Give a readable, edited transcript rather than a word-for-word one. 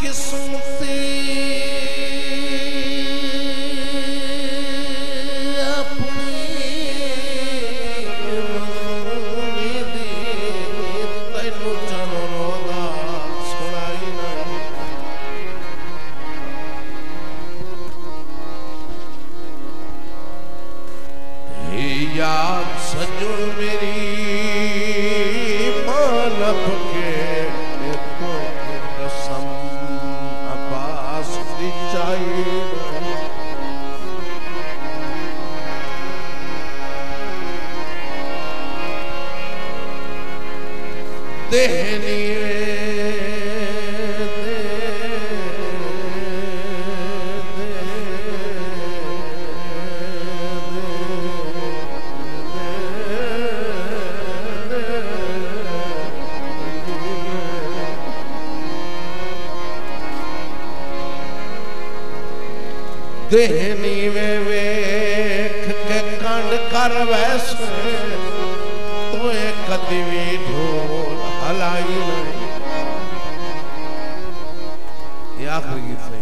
किस्मती याद सजन मेरी मानव के तो कसम अब्बास दी चाहिए देहनी देहनी में वेख के कंड कर वैसे तो कदी भी ढोल हलाई नहीं। ये आखिरी गीत है।